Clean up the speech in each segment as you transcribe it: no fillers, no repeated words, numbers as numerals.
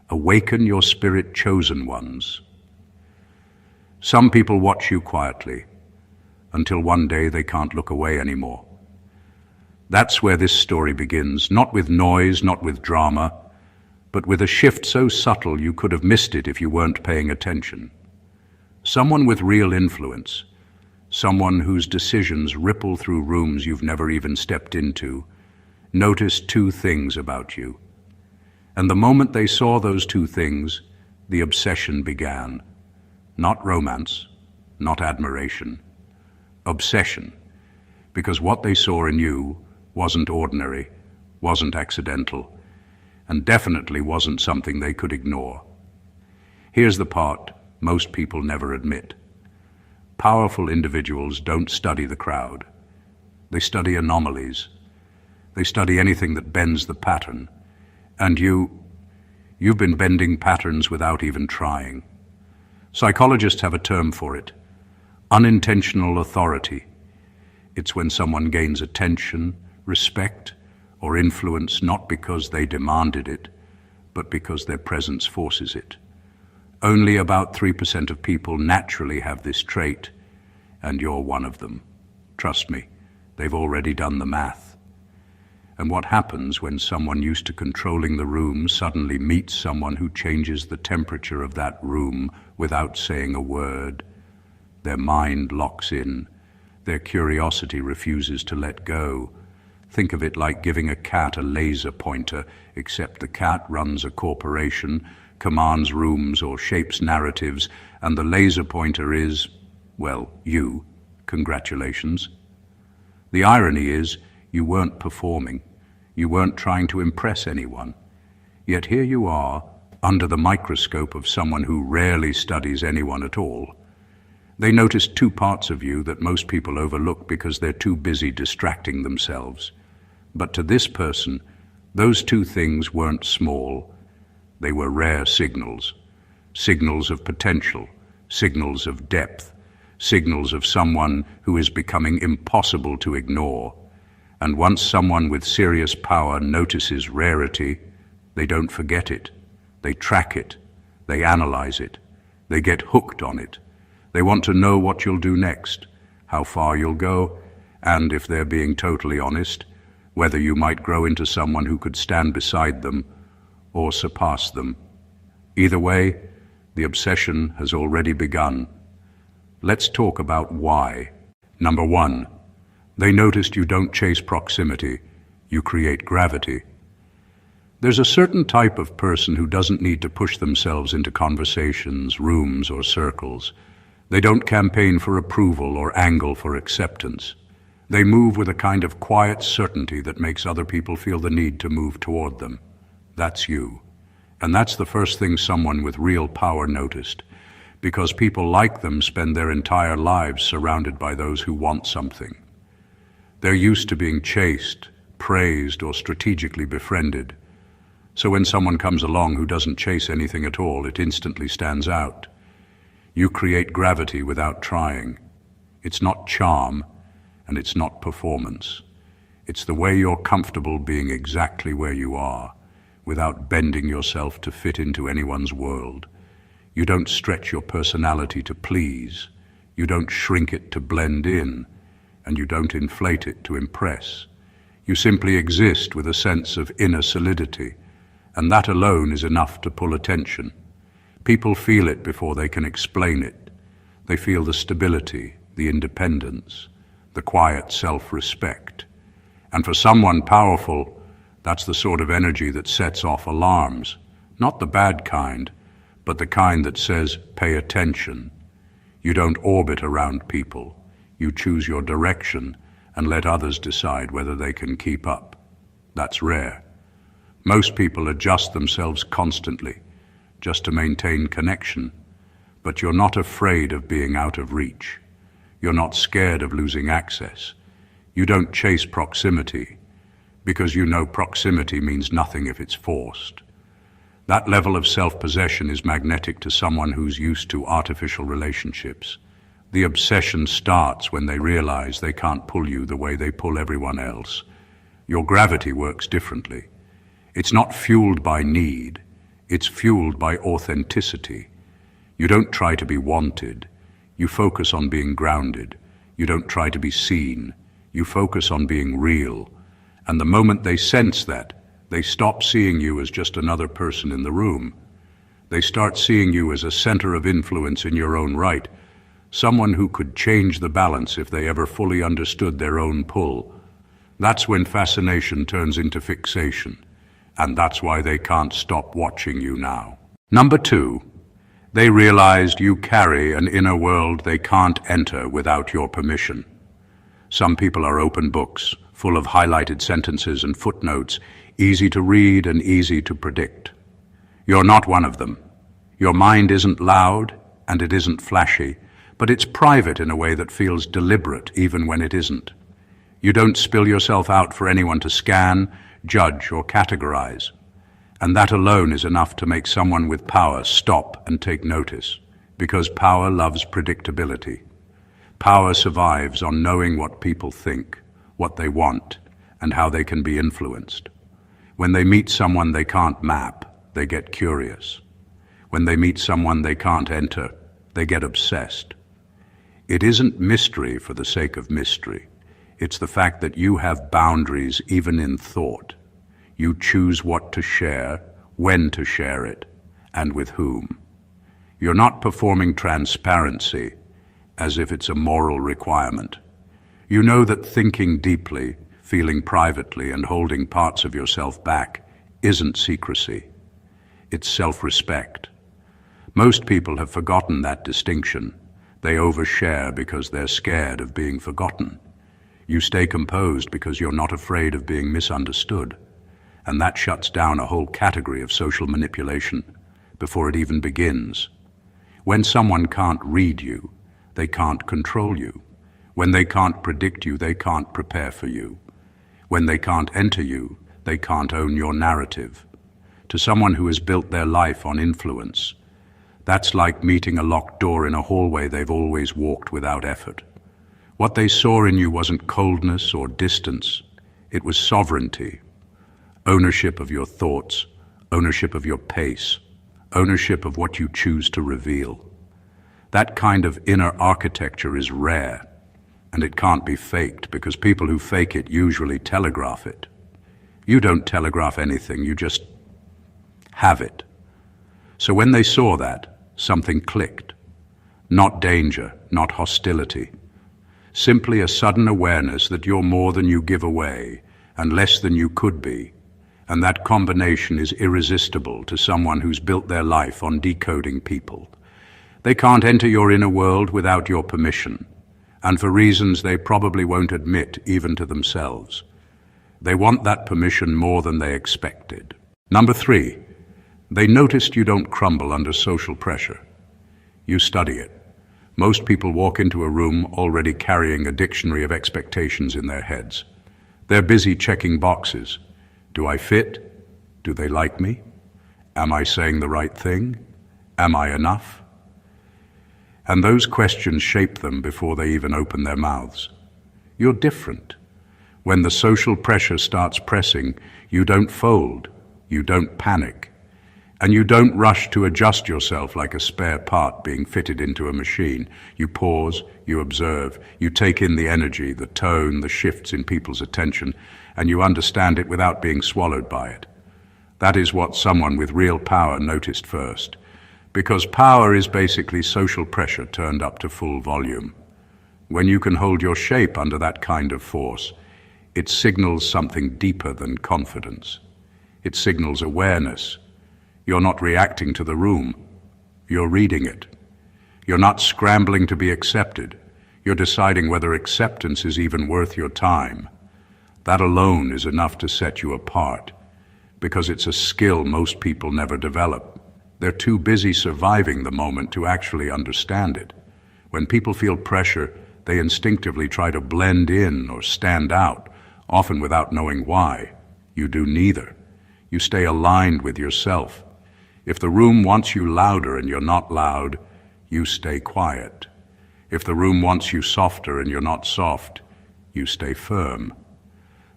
Awaken your spirit-chosen ones. Some people watch you quietly, until one day they can't look away anymore. That's where this story begins, not with noise, not with drama, but with a shift so subtle you could have missed it if you weren't paying attention. Someone with real influence, someone whose decisions ripple through rooms you've never even stepped into, noticed two things about you. And the moment they saw those two things, the obsession began. Not romance, not admiration. Obsession. Because what they saw in you wasn't ordinary, wasn't accidental, and definitely wasn't something they could ignore. Here's the part most people never admit. Powerful individuals don't study the crowd. They study anomalies. They study anything that bends the pattern. And you've been bending patterns without even trying. Psychologists have a term for it: unintentional authority. It's when someone gains attention, respect, or influence not because they demanded it, but because their presence forces it. Only about 3% of people naturally have this trait, and you're one of them. Trust me, they've already done the math. And what happens when someone used to controlling the room suddenly meets someone who changes the temperature of that room without saying a word? Their mind locks in. Their curiosity refuses to let go. Think of it like giving a cat a laser pointer, except the cat runs a corporation, commands rooms or shapes narratives, and the laser pointer is, well, you. Congratulations. The irony is, you weren't performing. You weren't trying to impress anyone. Yet here you are, under the microscope of someone who rarely studies anyone at all. They notice two parts of you that most people overlook because they're too busy distracting themselves. But to this person, those two things weren't small. They were rare signals. Signals of potential, signals of depth, signals of someone who is becoming impossible to ignore. And once someone with serious power notices rarity, they don't forget it. They track it. They analyze it. They get hooked on it. They want to know what you'll do next, how far you'll go, and, if they're being totally honest, whether you might grow into someone who could stand beside them or surpass them. Either way, the obsession has already begun. Let's talk about why. Number one, they noticed you don't chase proximity, you create gravity. There's a certain type of person who doesn't need to push themselves into conversations, rooms, or circles. They don't campaign for approval or angle for acceptance. They move with a kind of quiet certainty that makes other people feel the need to move toward them. That's you. And that's the first thing someone with real power noticed, because people like them spend their entire lives surrounded by those who want something. They're used to being chased, praised, or strategically befriended. So when someone comes along who doesn't chase anything at all, it instantly stands out. You create gravity without trying. It's not charm, and it's not performance. It's the way you're comfortable being exactly where you are, without bending yourself to fit into anyone's world. You don't stretch your personality to please. You don't shrink it to blend in, and you don't inflate it to impress. You simply exist with a sense of inner solidity, and that alone is enough to pull attention. People feel it before they can explain it. They feel the stability, the independence, the quiet self-respect. And for someone powerful, that's the sort of energy that sets off alarms, not the bad kind, but the kind that says, pay attention. You don't orbit around people. You choose your direction and let others decide whether they can keep up. That's rare. Most people adjust themselves constantly, just to maintain connection. But you're not afraid of being out of reach. You're not scared of losing access. You don't chase proximity, because you know proximity means nothing if it's forced. That level of self-possession is magnetic to someone who's used to artificial relationships. The obsession starts when they realize they can't pull you the way they pull everyone else. Your gravity works differently. It's not fueled by need. It's fueled by authenticity. You don't try to be wanted. You focus on being grounded. You don't try to be seen. You focus on being real. And the moment they sense that, they stop seeing you as just another person in the room. They start seeing you as a center of influence in your own right, someone who could change the balance if they ever fully understood their own pull. That's when fascination turns into fixation, and that's why they can't stop watching you now. Number 2, they realized you carry an inner world they can't enter without your permission. Some people are open books, full of highlighted sentences and footnotes, easy to read and easy to predict. You're not one of them. Your mind isn't loud and it isn't flashy, but it's private in a way that feels deliberate even when it isn't. You don't spill yourself out for anyone to scan, judge, or categorize. And that alone is enough to make someone with power stop and take notice, because power loves predictability. Power survives on knowing what people think, what they want, and how they can be influenced. When they meet someone they can't map, they get curious. When they meet someone they can't enter, they get obsessed. It isn't mystery for the sake of mystery. It's the fact that you have boundaries even in thought. You choose what to share, when to share it, and with whom. You're not performing transparency as if it's a moral requirement. You know that thinking deeply, feeling privately, and holding parts of yourself back isn't secrecy. It's self-respect. Most people have forgotten that distinction. They overshare because they're scared of being forgotten. You stay composed because you're not afraid of being misunderstood. And that shuts down a whole category of social manipulation before it even begins. When someone can't read you, they can't control you. When they can't predict you, they can't prepare for you. When they can't enter you, they can't own your narrative. To someone who has built their life on influence, that's like meeting a locked door in a hallway they've always walked without effort. What they saw in you wasn't coldness or distance, it was sovereignty. Ownership of your thoughts, ownership of your pace, ownership of what you choose to reveal. That kind of inner architecture is rare, and it can't be faked because people who fake it usually telegraph it. You don't telegraph anything, you just have it. So when they saw that, something clicked. Not danger, not hostility. Simply a sudden awareness that you're more than you give away and less than you could be. And that combination is irresistible to someone who's built their life on decoding people. They can't enter your inner world without your permission, and for reasons they probably won't admit even to themselves. They want that permission more than they expected. Number 3, they noticed you don't crumble under social pressure. You study it. Most people walk into a room already carrying a dictionary of expectations in their heads. They're busy checking boxes. Do I fit? Do they like me? Am I saying the right thing? Am I enough? And those questions shape them before they even open their mouths. You're different. When the social pressure starts pressing, you don't fold, you don't panic, and you don't rush to adjust yourself like a spare part being fitted into a machine. You pause, you observe, you take in the energy, the tone, the shifts in people's attention, and you understand it without being swallowed by it. That is what someone with real power noticed first, because power is basically social pressure turned up to full volume. When you can hold your shape under that kind of force, it signals something deeper than confidence. It signals awareness. You're not reacting to the room. You're reading it. You're not scrambling to be accepted. You're deciding whether acceptance is even worth your time. That alone is enough to set you apart, because it's a skill most people never develop. They're too busy surviving the moment to actually understand it. When people feel pressure, they instinctively try to blend in or stand out, often without knowing why. You do neither. You stay aligned with yourself. If the room wants you louder and you're not loud, you stay quiet. If the room wants you softer and you're not soft, you stay firm.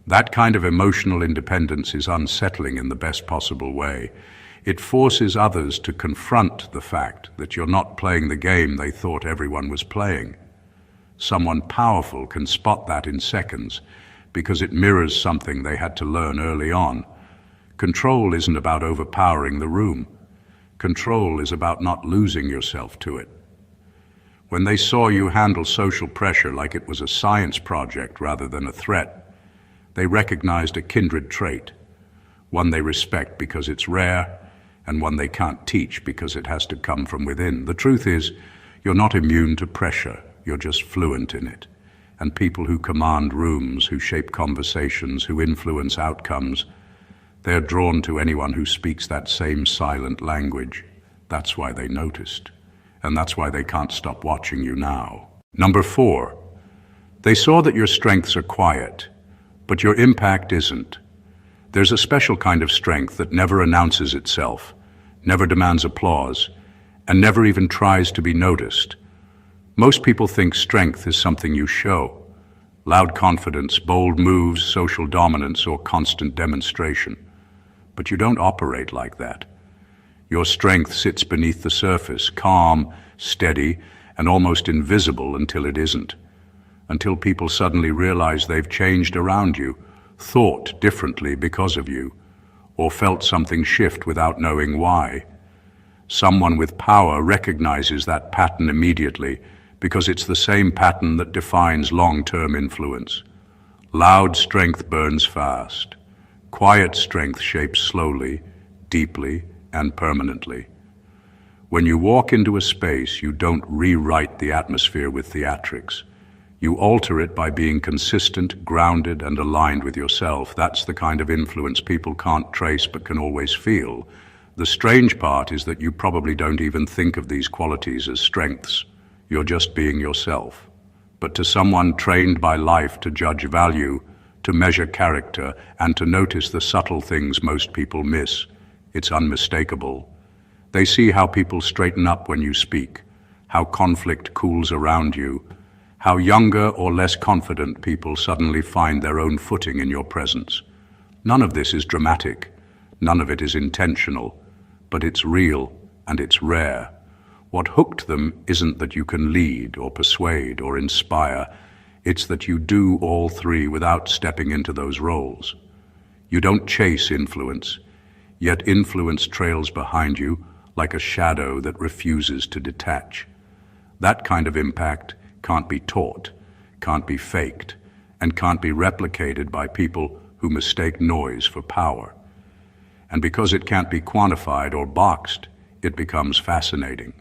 That kind of emotional independence is unsettling in the best possible way. It forces others to confront the fact that you're not playing the game they thought everyone was playing. Someone powerful can spot that in seconds because it mirrors something they had to learn early on. Control isn't about overpowering the room. Control is about not losing yourself to it. When they saw you handle social pressure like it was a science project rather than a threat, they recognized a kindred trait, one they respect because it's rare, and one they can't teach because it has to come from within. The truth is, you're not immune to pressure, you're just fluent in it. And people who command rooms, who shape conversations, who influence outcomes, they're drawn to anyone who speaks that same silent language. That's why they noticed. And that's why they can't stop watching you now. Number 4, they saw that your strengths are quiet, but your impact isn't. There's a special kind of strength that never announces itself, never demands applause, and never even tries to be noticed. Most people think strength is something you show. Loud confidence, bold moves, social dominance, or constant demonstration. But you don't operate like that. Your strength sits beneath the surface, calm, steady, and almost invisible until it isn't. Until people suddenly realize they've changed around you, thought differently because of you, or felt something shift without knowing why. Someone with power recognizes that pattern immediately because it's the same pattern that defines long-term influence. Loud strength burns fast. Quiet strength shapes slowly, deeply, and permanently. When you walk into a space, you don't rewrite the atmosphere with theatrics. You alter it by being consistent, grounded, and aligned with yourself. That's the kind of influence people can't trace but can always feel. The strange part is that you probably don't even think of these qualities as strengths. You're just being yourself. But to someone trained by life to judge value, to measure character, and to notice the subtle things most people miss, it's unmistakable. They see how people straighten up when you speak, how conflict cools around you, how younger or less confident people suddenly find their own footing in your presence. None of this is dramatic, none of it is intentional, but it's real and it's rare. What hooked them isn't that you can lead or persuade or inspire, it's that you do all three without stepping into those roles. You don't chase influence, yet influence trails behind you like a shadow that refuses to detach. That kind of impact can't be taught, can't be faked, and can't be replicated by people who mistake noise for power. And because it can't be quantified or boxed, it becomes fascinating.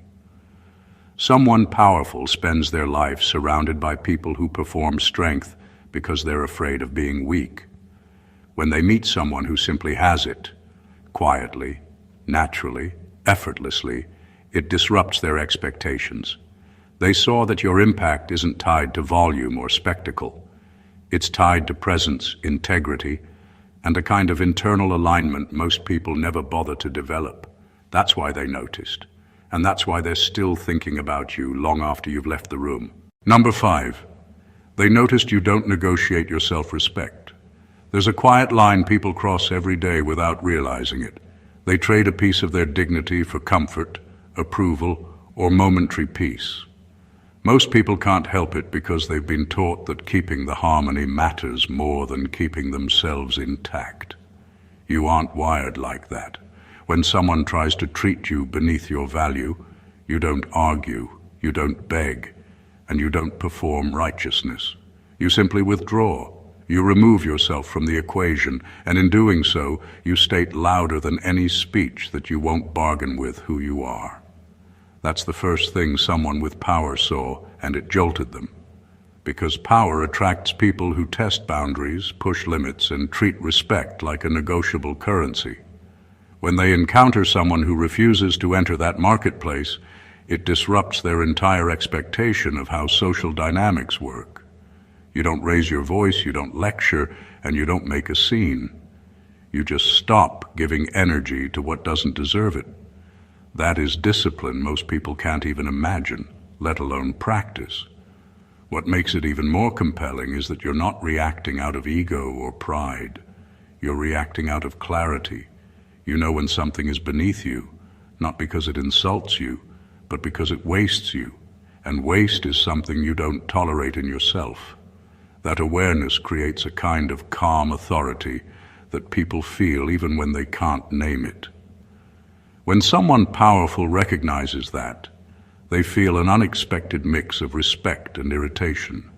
Someone powerful spends their life surrounded by people who perform strength because they're afraid of being weak. When they meet someone who simply has it, quietly, naturally, effortlessly, it disrupts their expectations. They saw that your impact isn't tied to volume or spectacle. It's tied to presence, integrity, and a kind of internal alignment most people never bother to develop. That's why they noticed. And that's why they're still thinking about you long after you've left the room. Number 5, they noticed you don't negotiate your self-respect. There's a quiet line people cross every day without realizing it. They trade a piece of their dignity for comfort, approval, or momentary peace. Most people can't help it because they've been taught that keeping the harmony matters more than keeping themselves intact. You aren't wired like that. When someone tries to treat you beneath your value, you don't argue, you don't beg, and you don't perform righteousness. You simply withdraw. You remove yourself from the equation, and in doing so, you state louder than any speech that you won't bargain with who you are. That's the first thing someone with power saw, and it jolted them. Because power attracts people who test boundaries, push limits, and treat respect like a negotiable currency. When they encounter someone who refuses to enter that marketplace, it disrupts their entire expectation of how social dynamics work. You don't raise your voice, you don't lecture, and you don't make a scene. You just stop giving energy to what doesn't deserve it. That is discipline most people can't even imagine, let alone practice. What makes it even more compelling is that you're not reacting out of ego or pride. You're reacting out of clarity. You know when something is beneath you, not because it insults you, but because it wastes you. And waste is something you don't tolerate in yourself. That awareness creates a kind of calm authority that people feel even when they can't name it. When someone powerful recognizes that, they feel an unexpected mix of respect and irritation.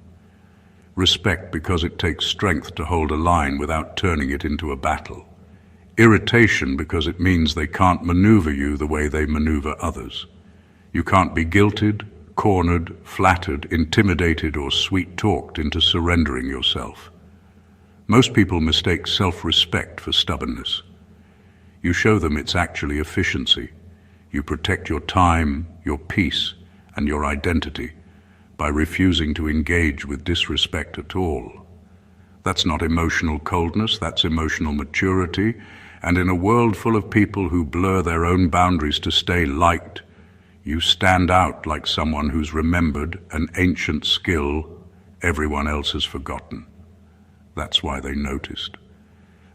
Respect because it takes strength to hold a line without turning it into a battle. Irritation because it means they can't maneuver you the way they maneuver others. You can't be guilted, cornered, flattered, intimidated, or sweet-talked into surrendering yourself. Most people mistake self-respect for stubbornness. You show them it's actually efficiency. You protect your time, your peace, and your identity by refusing to engage with disrespect at all. That's not emotional coldness, that's emotional maturity, and in a world full of people who blur their own boundaries to stay liked, you stand out like someone who's remembered an ancient skill everyone else has forgotten. That's why they noticed.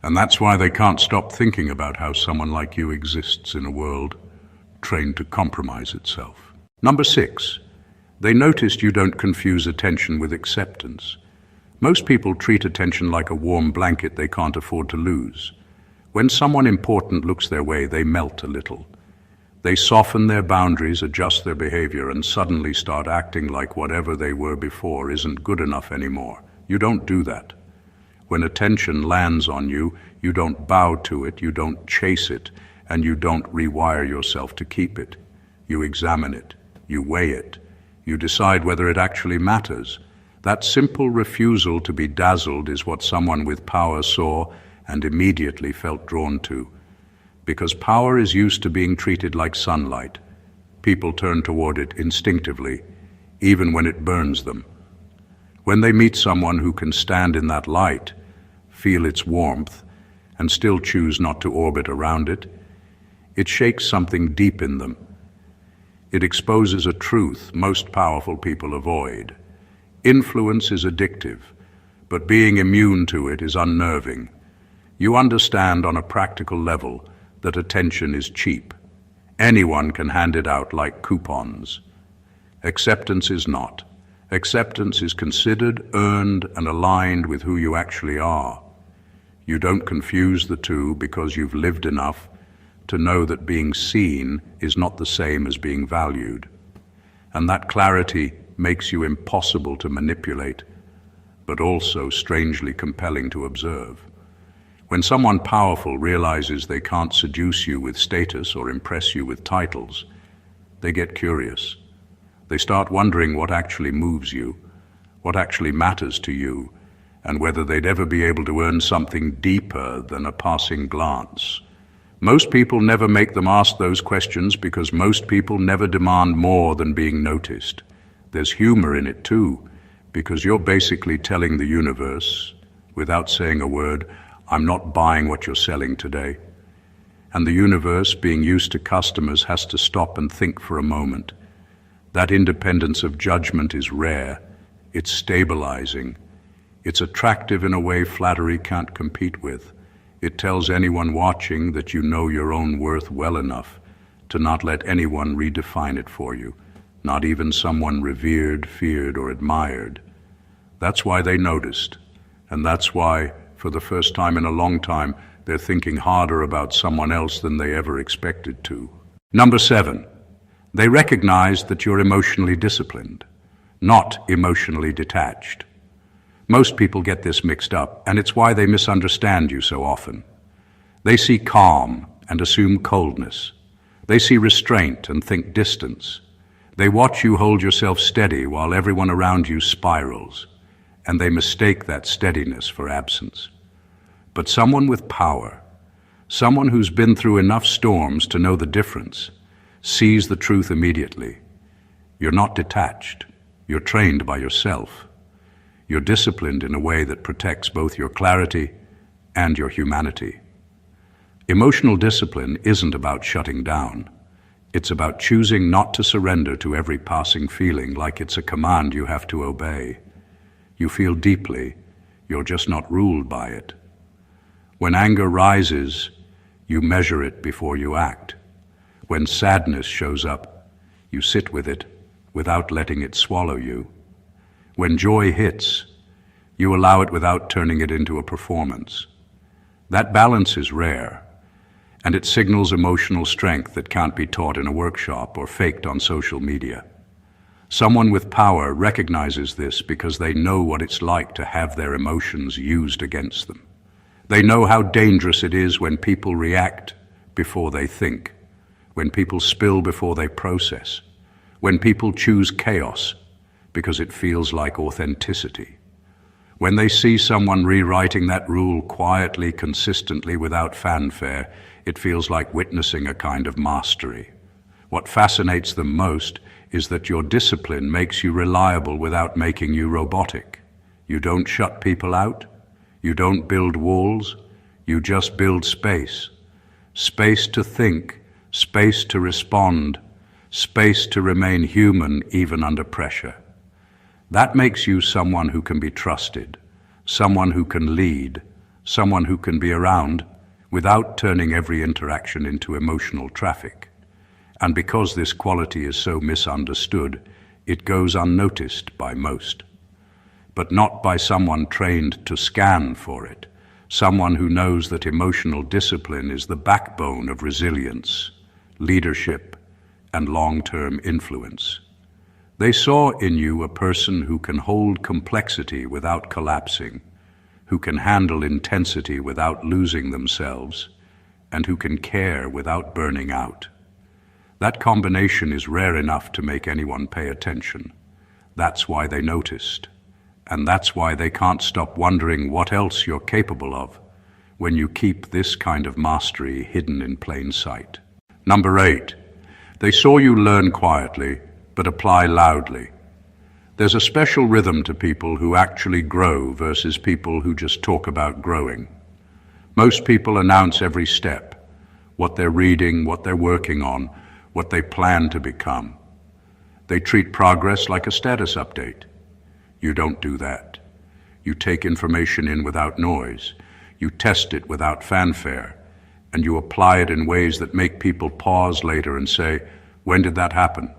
And that's why they can't stop thinking about how someone like you exists in a world trained to compromise itself. Number 6, they noticed you don't confuse attention with acceptance. Most people treat attention like a warm blanket they can't afford to lose. When someone important looks their way, they melt a little. They soften their boundaries, adjust their behavior, and suddenly start acting like whatever they were before isn't good enough anymore. You don't do that. When attention lands on you, you don't bow to it, you don't chase it, and you don't rewire yourself to keep it. You examine it, you weigh it, you decide whether it actually matters. That simple refusal to be dazzled is what someone with power saw and immediately felt drawn to. Because power is used to being treated like sunlight, people turn toward it instinctively, even when it burns them. When they meet someone who can stand in that light, feel its warmth, and still choose not to orbit around it, it shakes something deep in them. It exposes a truth most powerful people avoid. Influence is addictive, but being immune to it is unnerving. You understand on a practical level that attention is cheap. Anyone can hand it out like coupons. Acceptance is not. Acceptance is considered, earned, and aligned with who you actually are. You don't confuse the two because you've lived enough to know that being seen is not the same as being valued. And that clarity makes you impossible to manipulate, but also strangely compelling to observe. When someone powerful realizes they can't seduce you with status or impress you with titles, they get curious. They start wondering what actually moves you, what actually matters to you, and whether they'd ever be able to earn something deeper than a passing glance. Most people never make them ask those questions because most people never demand more than being noticed. There's humor in it too, because you're basically telling the universe, without saying a word, I'm not buying what you're selling today. And the universe, being used to customers, has to stop and think for a moment. That independence of judgment is rare. It's stabilizing. It's attractive in a way flattery can't compete with. It tells anyone watching that you know your own worth well enough to not let anyone redefine it for you, not even someone revered, feared, or admired. That's why they noticed, and that's why, for the first time in a long time, they're thinking harder about someone else than they ever expected to. Number 7, they recognize that you're emotionally disciplined, not emotionally detached. Most people get this mixed up, and it's why they misunderstand you so often. They see calm and assume coldness. They see restraint and think distance. They watch you hold yourself steady while everyone around you spirals, and they mistake that steadiness for absence. But someone with power, someone who's been through enough storms to know the difference, sees the truth immediately. You're not detached. You're trained by yourself. You're disciplined in a way that protects both your clarity and your humanity. Emotional discipline isn't about shutting down. It's about choosing not to surrender to every passing feeling like it's a command you have to obey. You feel deeply, you're just not ruled by it. When anger rises, You measure it before you act. When sadness shows up, you sit with it without letting it swallow you. When joy hits, you allow it without turning it into a performance. That balance is rare, and it signals emotional strength that can't be taught in a workshop or faked on social media. Someone with power recognizes this because they know what it's like to have their emotions used against them. They know how dangerous it is when people react before they think, when people spill before they process, when people choose chaos because it feels like authenticity. When they see someone rewriting that rule quietly, consistently, without fanfare, it feels like witnessing a kind of mastery. What fascinates them most is that your discipline makes you reliable without making you robotic. You don't shut people out. You don't build walls. You just build space. Space to think, space to respond, space to remain human even under pressure. That makes you someone who can be trusted, someone who can lead, someone who can be around without turning every interaction into emotional traffic. And because this quality is so misunderstood, it goes unnoticed by most. But not by someone trained to scan for it, someone who knows that emotional discipline is the backbone of resilience, leadership, and long-term influence. They saw in you a person who can hold complexity without collapsing, who can handle intensity without losing themselves, and who can care without burning out. That combination is rare enough to make anyone pay attention. That's why they noticed. And that's why they can't stop wondering what else you're capable of when you keep this kind of mastery hidden in plain sight. Number 8, they saw you learn quietly, but apply loudly. There's a special rhythm to people who actually grow versus people who just talk about growing. Most people announce every step, what they're reading, what they're working on, what they plan to become. They treat progress like a status update. You don't do that. You take information in without noise. You test it without fanfare. And you apply it in ways that make people pause later and say, "When did that happen?"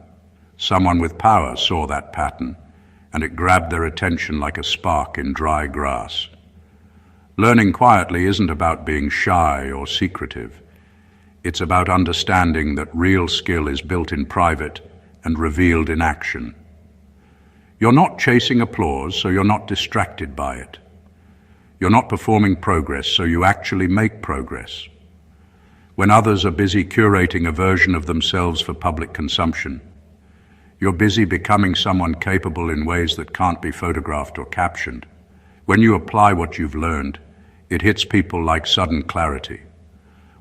Someone with power saw that pattern, and it grabbed their attention like a spark in dry grass. Learning quietly isn't about being shy or secretive. It's about understanding that real skill is built in private and revealed in action. You're not chasing applause, so you're not distracted by it. You're not performing progress, so you actually make progress. When others are busy curating a version of themselves for public consumption, you're busy becoming someone capable in ways that can't be photographed or captioned. When you apply what you've learned, it hits people like sudden clarity.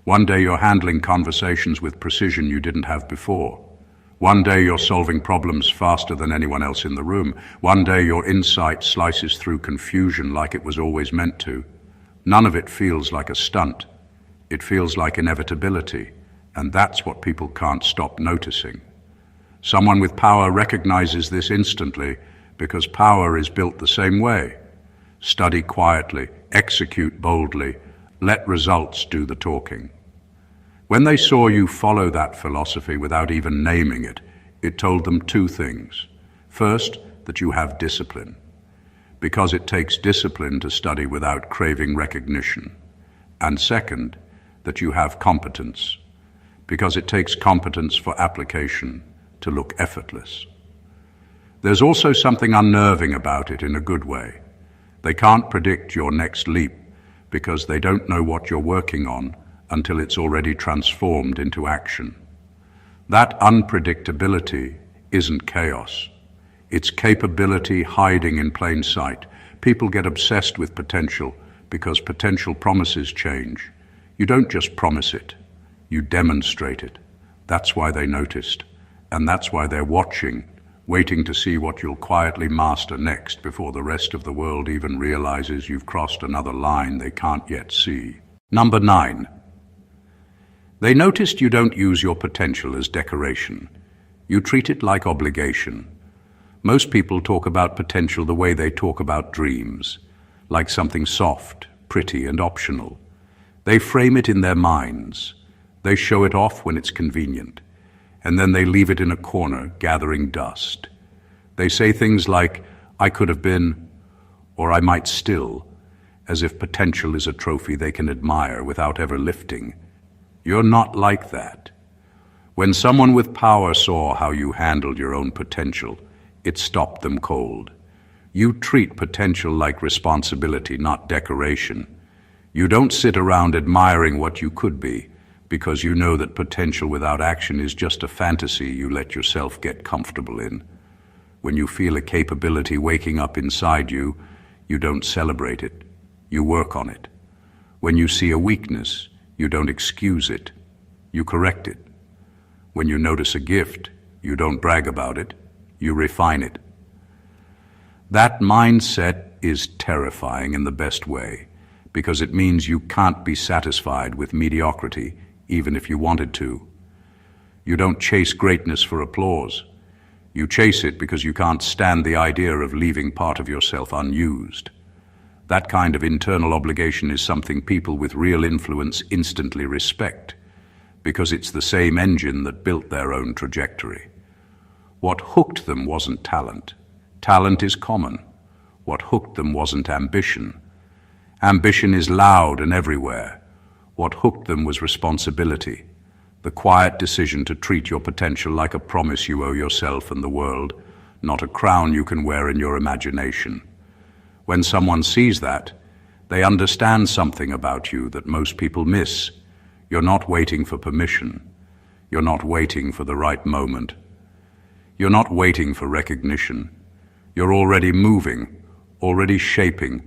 One day you're handling conversations with precision you didn't have before. One day you're solving problems faster than anyone else in the room. One day your insight slices through confusion like it was always meant to. None of it feels like a stunt. It feels like inevitability, and that's what people can't stop noticing. Someone with power recognizes this instantly because power is built the same way. Study quietly, execute boldly, let results do the talking. When they saw you follow that philosophy without even naming it, it told them two things. First, that you have discipline, because it takes discipline to study without craving recognition. And second, that you have competence, because it takes competence for application to look effortless. There's also something unnerving about it in a good way. They can't predict your next leap because they don't know what you're working on until it's already transformed into action. That unpredictability isn't chaos. It's capability hiding in plain sight. People get obsessed with potential because potential promises change. You don't just promise it, you demonstrate it. That's why they noticed. And that's why they're watching, waiting to see what you'll quietly master next before the rest of the world even realizes you've crossed another line they can't yet see. Number 9. They noticed you don't use your potential as decoration. You treat it like obligation. Most people talk about potential the way they talk about dreams, like something soft, pretty, and optional. They frame it in their minds. They show it off when it's convenient, and then they leave it in a corner, gathering dust. They say things like, "I could have been," or "I might still," as if potential is a trophy they can admire without ever lifting. You're not like that. When someone with power saw how you handled your own potential, it stopped them cold. You treat potential like responsibility, not decoration. You don't sit around admiring what you could be, because you know that potential without action is just a fantasy you let yourself get comfortable in. When you feel a capability waking up inside you, you don't celebrate it. You work on it. When you see a weakness, you don't excuse it. You correct it. When you notice a gift, you don't brag about it. You refine it. That mindset is terrifying in the best way, because it means you can't be satisfied with mediocrity, even if you wanted to. You don't chase greatness for applause. You chase it because you can't stand the idea of leaving part of yourself unused. That kind of internal obligation is something people with real influence instantly respect, because it's the same engine that built their own trajectory. What hooked them wasn't talent. Talent is common. What hooked them wasn't ambition. Ambition is loud and everywhere. What hooked them was responsibility, the quiet decision to treat your potential like a promise you owe yourself and the world, not a crown you can wear in your imagination. When someone sees that, they understand something about you that most people miss. You're not waiting for permission. You're not waiting for the right moment. You're not waiting for recognition. You're already moving, already shaping,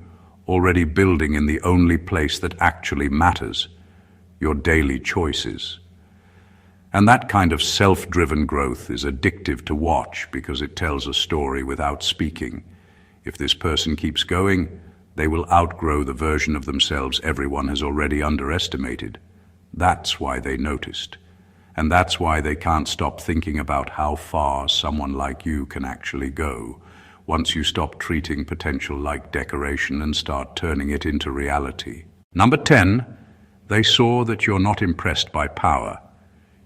already building in the only place that actually matters, your daily choices. And that kind of self-driven growth is addictive to watch because it tells a story without speaking. If this person keeps going, they will outgrow the version of themselves everyone has already underestimated. That's why they noticed. And that's why they can't stop thinking about how far someone like you can actually go once you stop treating potential like decoration and start turning it into reality. Number 10, they saw that you're not impressed by power.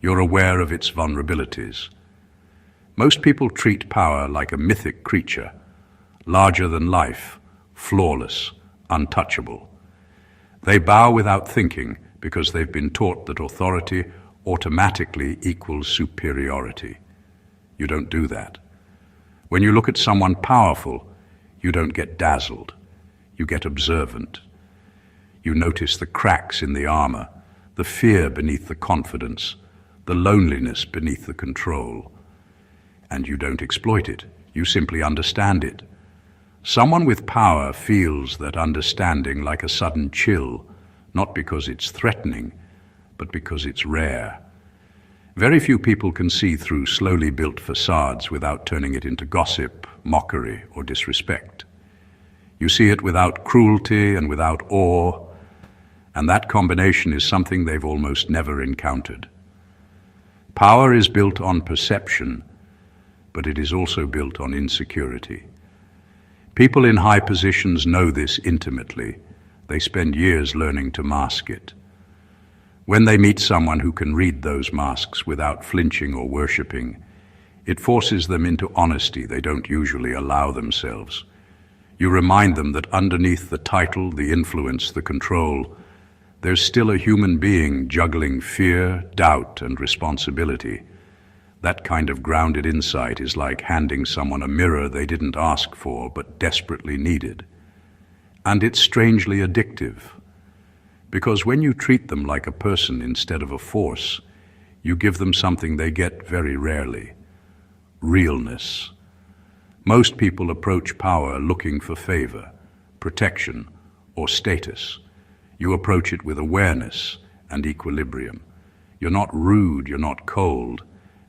You're aware of its vulnerabilities. Most people treat power like a mythic creature, larger than life, flawless, untouchable. They bow without thinking because they've been taught that authority automatically equals superiority. You don't do that. When you look at someone powerful, you don't get dazzled. You get observant. You notice the cracks in the armor, the fear beneath the confidence, the loneliness beneath the control. And you don't exploit it. You simply understand it. Someone with power feels that understanding like a sudden chill, not because it's threatening, but because it's rare. Very few people can see through slowly built facades without turning it into gossip, mockery, or disrespect. You see it without cruelty and without awe, and that combination is something they've almost never encountered. Power is built on perception, but it is also built on insecurity. People in high positions know this intimately. They spend years learning to mask it. When they meet someone who can read those masks without flinching or worshipping, it forces them into honesty they don't usually allow themselves. You remind them that underneath the title, the influence, the control, there's still a human being juggling fear, doubt, and responsibility. That kind of grounded insight is like handing someone a mirror they didn't ask for but desperately needed. And it's strangely addictive, because when you treat them like a person instead of a force, you give them something they get very rarely: realness. Most people approach power looking for favor, protection, or status. You approach it with awareness and equilibrium. You're not rude, you're not cold,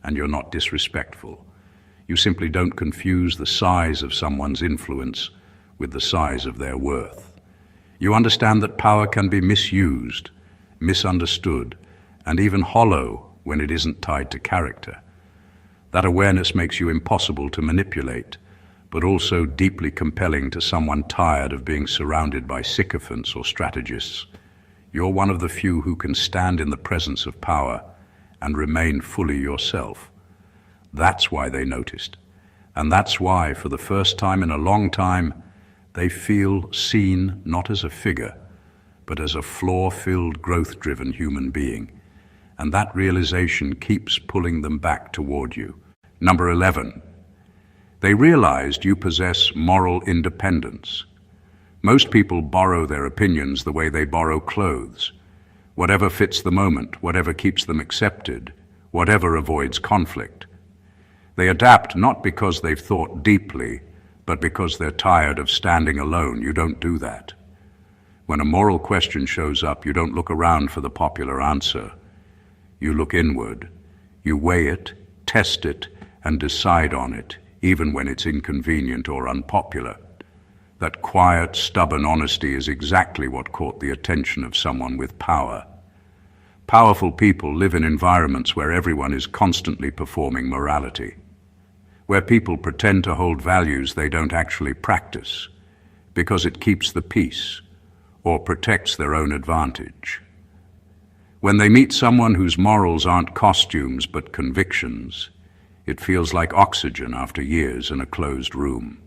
and you're not disrespectful. You simply don't confuse the size of someone's influence with the size of their worth. You understand that power can be misused, misunderstood, and even hollow when it isn't tied to character. That awareness makes you impossible to manipulate, but also deeply compelling to someone tired of being surrounded by sycophants or strategists. You're one of the few who can stand in the presence of power and remain fully yourself. That's why they noticed. And that's why, for the first time in a long time, they feel seen not as a figure, but as a flaw-filled, growth-driven human being. And that realization keeps pulling them back toward you. Number 11. They realized you possess moral independence. Most people borrow their opinions the way they borrow clothes. Whatever fits the moment, whatever keeps them accepted, whatever avoids conflict. They adapt not because they've thought deeply, but because they're tired of standing alone. You don't do that. When a moral question shows up, you don't look around for the popular answer. You look inward. You weigh it, test it, and decide on it, even when it's inconvenient or unpopular. That quiet, stubborn honesty is exactly what caught the attention of someone with power. Powerful people live in environments where everyone is constantly performing morality, where people pretend to hold values they don't actually practice, because it keeps the peace or protects their own advantage. When they meet someone whose morals aren't costumes but convictions, it feels like oxygen after years in a closed room.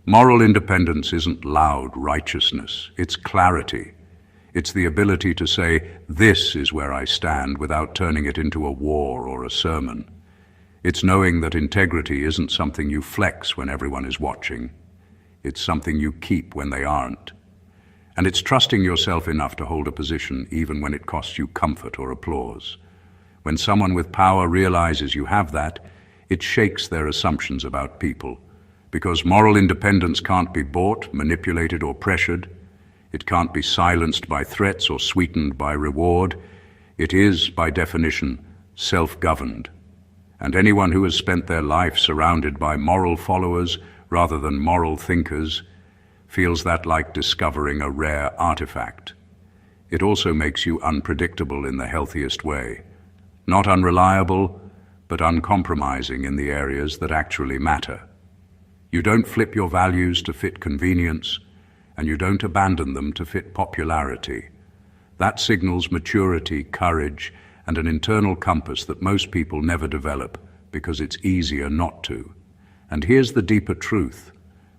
Moral independence isn't loud righteousness, it's clarity. It's the ability to say, this is where I stand, without turning it into a war or a sermon. It's knowing that integrity isn't something you flex when everyone is watching. It's something you keep when they aren't. And it's trusting yourself enough to hold a position even when it costs you comfort or applause. When someone with power realizes you have that, it shakes their assumptions about people. Because moral independence can't be bought, manipulated, or pressured. It can't be silenced by threats or sweetened by reward. It is, by definition, self-governed. And anyone who has spent their life surrounded by moral followers rather than moral thinkers feels that like discovering a rare artifact. It also makes you unpredictable in the healthiest way. Not unreliable, but uncompromising in the areas that actually matter. You don't flip your values to fit convenience, and you don't abandon them to fit popularity. That signals maturity, courage, and an internal compass that most people never develop because it's easier not to. And here's the deeper truth.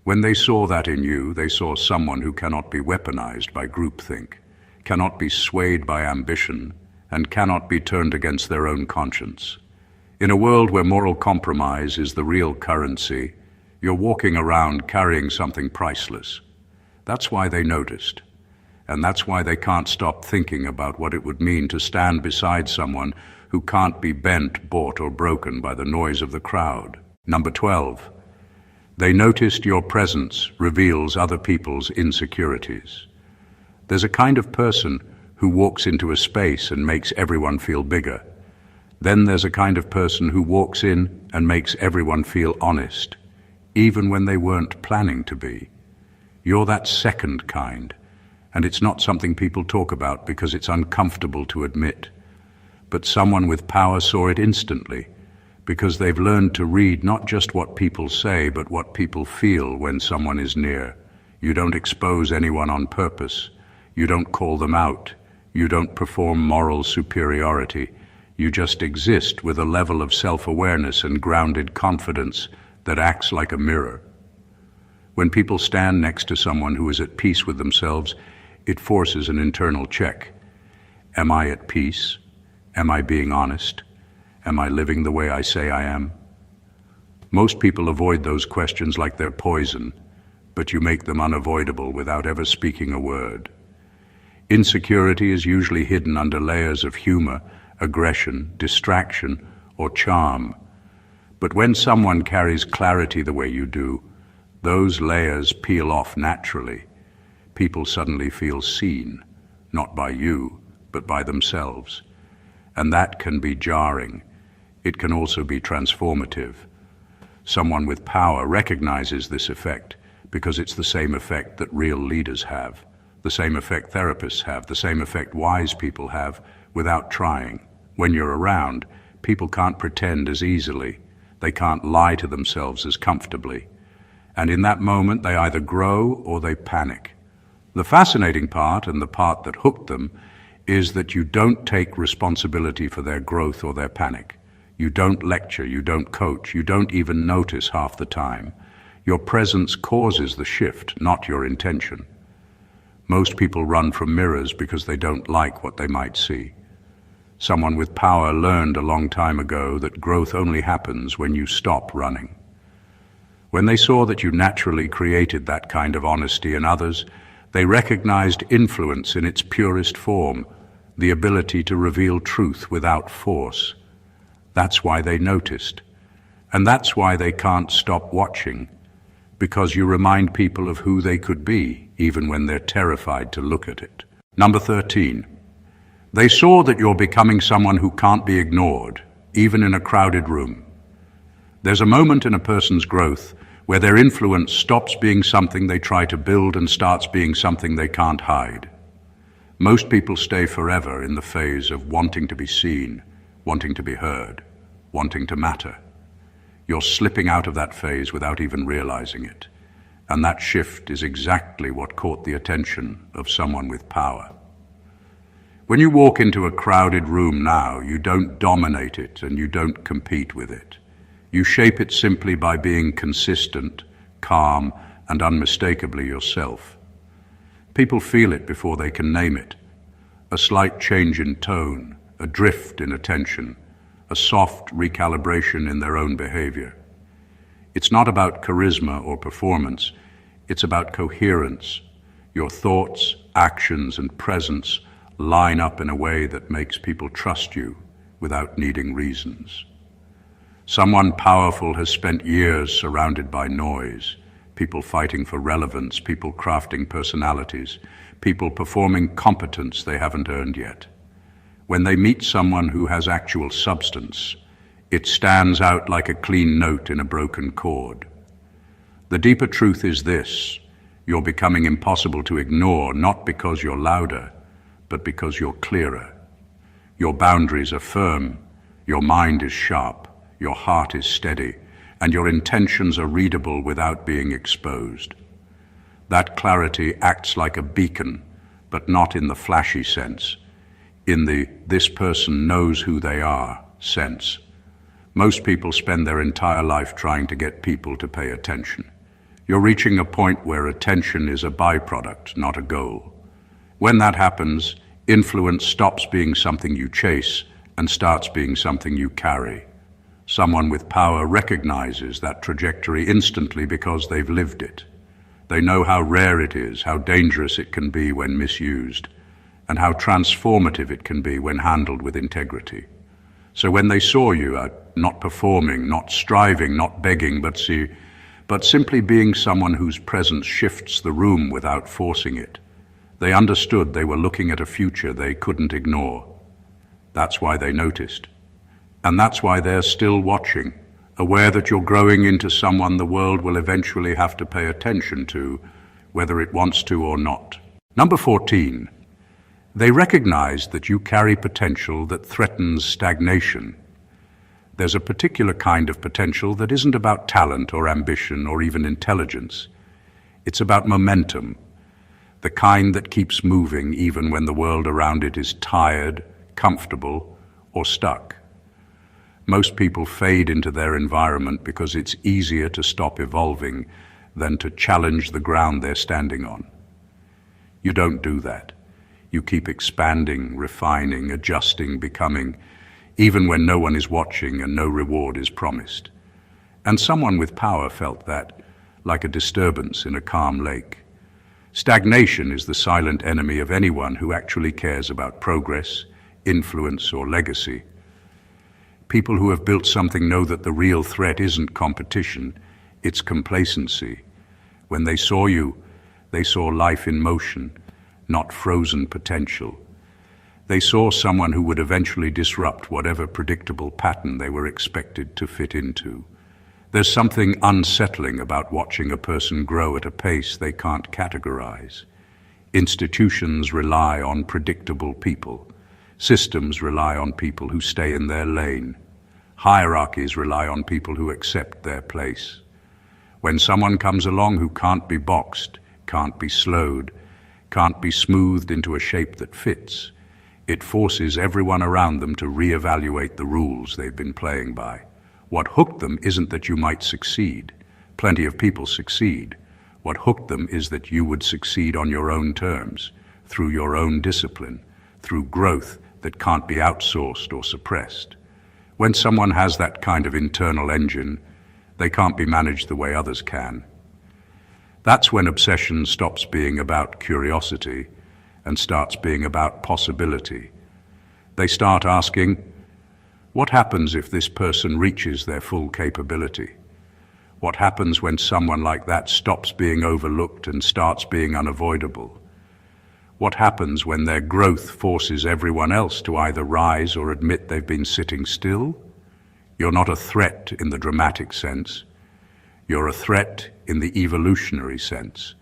When they saw that in you, they saw someone who cannot be weaponized by groupthink, cannot be swayed by ambition, and cannot be turned against their own conscience. In a world where moral compromise is the real currency, you're walking around carrying something priceless. That's why they noticed. And that's why they can't stop thinking about what it would mean to stand beside someone who can't be bent, bought, or broken by the noise of the crowd. Number 12. They noticed your presence reveals other people's insecurities. There's a kind of person who walks into a space and makes everyone feel bigger. Then there's a kind of person who walks in and makes everyone feel honest, even when they weren't planning to be. You're that second kind, and it's not something people talk about because it's uncomfortable to admit. But someone with power saw it instantly, because they've learned to read not just what people say, but what people feel when someone is near. You don't expose anyone on purpose. You don't call them out. You don't perform moral superiority. You just exist with a level of self-awareness and grounded confidence that acts like a mirror. When people stand next to someone who is at peace with themselves, it forces an internal check. Am I at peace? Am I being honest? Am I living the way I say I am? Most people avoid those questions like they're poison, but you make them unavoidable without ever speaking a word. Insecurity is usually hidden under layers of humor, aggression, distraction, or charm. But when someone carries clarity the way you do, those layers peel off naturally. People suddenly feel seen, not by you, but by themselves. And that can be jarring. It can also be transformative. Someone with power recognizes this effect because it's the same effect that real leaders have, the same effect therapists have, the same effect wise people have without trying. When you're around, people can't pretend as easily. They can't lie to themselves as comfortably. And in that moment, they either grow or they panic. The fascinating part, and the part that hooked them, is that you don't take responsibility for their growth or their panic. You don't lecture, you don't coach, you don't even notice half the time. Your presence causes the shift, not your intention. Most people run from mirrors because they don't like what they might see. Someone with power learned a long time ago that growth only happens when you stop running. When they saw that you naturally created that kind of honesty in others, they recognized influence in its purest form, the ability to reveal truth without force. That's why they noticed. And that's why they can't stop watching, because you remind people of who they could be, even when they're terrified to look at it. Number 13. They saw that you're becoming someone who can't be ignored, even in a crowded room. There's a moment in a person's growth where their influence stops being something they try to build and starts being something they can't hide. Most people stay forever in the phase of wanting to be seen, wanting to be heard, wanting to matter. You're slipping out of that phase without even realizing it. And that shift is exactly what caught the attention of someone with power. When you walk into a crowded room now, you don't dominate it and you don't compete with it. You shape it simply by being consistent, calm, and unmistakably yourself. People feel it before they can name it. A slight change in tone, a drift in attention, a soft recalibration in their own behavior. It's not about charisma or performance, it's about coherence. Your thoughts, actions, and presence line up in a way that makes people trust you without needing reasons. Someone powerful has spent years surrounded by noise, people fighting for relevance, people crafting personalities, people performing competence they haven't earned yet. When they meet someone who has actual substance, it stands out like a clean note in a broken chord. The deeper truth is this: you're becoming impossible to ignore, not because you're louder, but because you're clearer. Your boundaries are firm, your mind is sharp, your heart is steady, and your intentions are readable without being exposed. That clarity acts like a beacon, but not in the flashy sense, in the "this person knows who they are" sense. Most people spend their entire life trying to get people to pay attention. You're reaching a point where attention is a byproduct, not a goal. When that happens, influence stops being something you chase and starts being something you carry. Someone with power recognizes that trajectory instantly because they've lived it. They know how rare it is, how dangerous it can be when misused, and how transformative it can be when handled with integrity. So when they saw you not performing, not striving, not begging, but simply being someone whose presence shifts the room without forcing it, they understood they were looking at a future they couldn't ignore. That's why they noticed. And that's why they're still watching, aware that you're growing into someone the world will eventually have to pay attention to, whether it wants to or not. Number 14. They recognize that you carry potential that threatens stagnation. There's a particular kind of potential that isn't about talent or ambition or even intelligence. It's about momentum, the kind that keeps moving even when the world around it is tired, comfortable, or stuck. Most people fade into their environment because it's easier to stop evolving than to challenge the ground they're standing on. You don't do that. You keep expanding, refining, adjusting, becoming, even when no one is watching and no reward is promised. And someone with power felt that, like a disturbance in a calm lake. Stagnation is the silent enemy of anyone who actually cares about progress, influence, or legacy. People who have built something know that the real threat isn't competition, it's complacency. When they saw you, they saw life in motion, not frozen potential. They saw someone who would eventually disrupt whatever predictable pattern they were expected to fit into. There's something unsettling about watching a person grow at a pace they can't categorize. Institutions rely on predictable people. Systems rely on people who stay in their lane. Hierarchies rely on people who accept their place. When someone comes along who can't be boxed, can't be slowed, can't be smoothed into a shape that fits. It forces everyone around them to reevaluate the rules they've been playing by. What hooked them isn't that you might succeed. Plenty of people succeed. What hooked them is that you would succeed on your own terms, through your own discipline, through growth that can't be outsourced or suppressed. When someone has that kind of internal engine, they can't be managed the way others can. That's when obsession stops being about curiosity and starts being about possibility. They start asking, what happens if this person reaches their full capability? What happens when someone like that stops being overlooked and starts being unavoidable? What happens when their growth forces everyone else to either rise or admit they've been sitting still? You're not a threat in the dramatic sense. You're a threat in the evolutionary sense,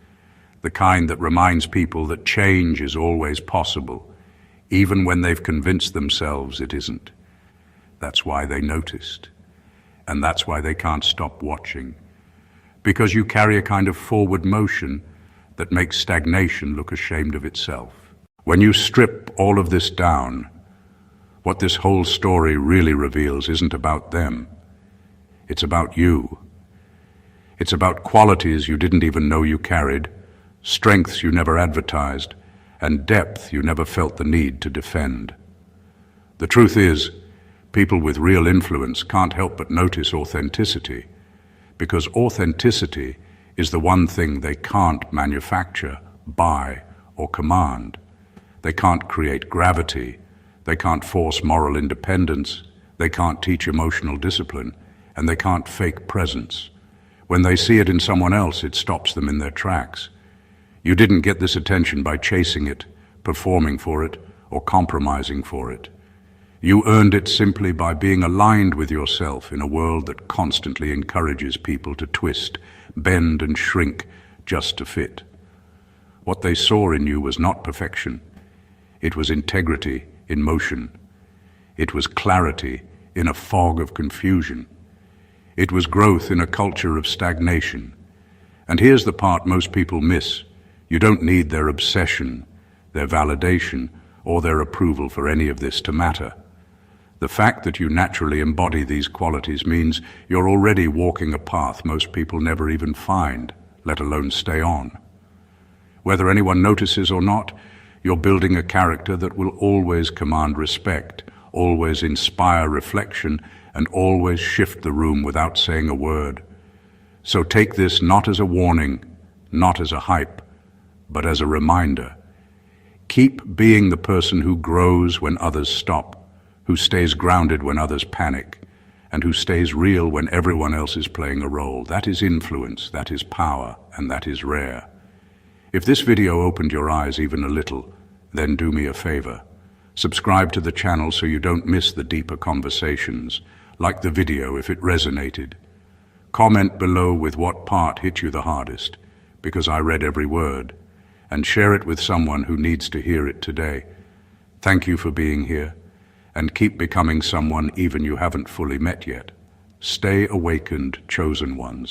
the kind that reminds people that change is always possible, even when they've convinced themselves it isn't. That's why they noticed, and that's why they can't stop watching, because you carry a kind of forward motion that makes stagnation look ashamed of itself. When you strip all of this down, what this whole story really reveals isn't about them. It's about you. It's about qualities you didn't even know you carried, strengths you never advertised, and depth you never felt the need to defend. The truth is, people with real influence can't help but notice authenticity, because authenticity is the one thing they can't manufacture, buy, or command. They can't create gravity, they can't force moral independence, they can't teach emotional discipline, and they can't fake presence. When they see it in someone else, it stops them in their tracks. You didn't get this attention by chasing it, performing for it, or compromising for it. You earned it simply by being aligned with yourself in a world that constantly encourages people to twist, bend, and shrink just to fit. What they saw in you was not perfection. It was integrity in motion. It was clarity in a fog of confusion. It was growth in a culture of stagnation. And here's the part most people miss. You don't need their obsession, their validation, or their approval for any of this to matter. The fact that you naturally embody these qualities means you're already walking a path most people never even find, let alone stay on. Whether anyone notices or not, you're building a character that will always command respect, always inspire reflection, and always shift the room without saying a word. So take this not as a warning, not as a hype, but as a reminder. Keep being the person who grows when others stop, who stays grounded when others panic, and who stays real when everyone else is playing a role. That is influence, that is power, and that is rare. If this video opened your eyes even a little, then do me a favor. Subscribe to the channel so you don't miss the deeper conversations. Like the video if it resonated. Comment below with what part hit you the hardest, because I read every word, and share it with someone who needs to hear it today. Thank you for being here, and keep becoming someone even you haven't fully met yet. Stay awakened, chosen ones.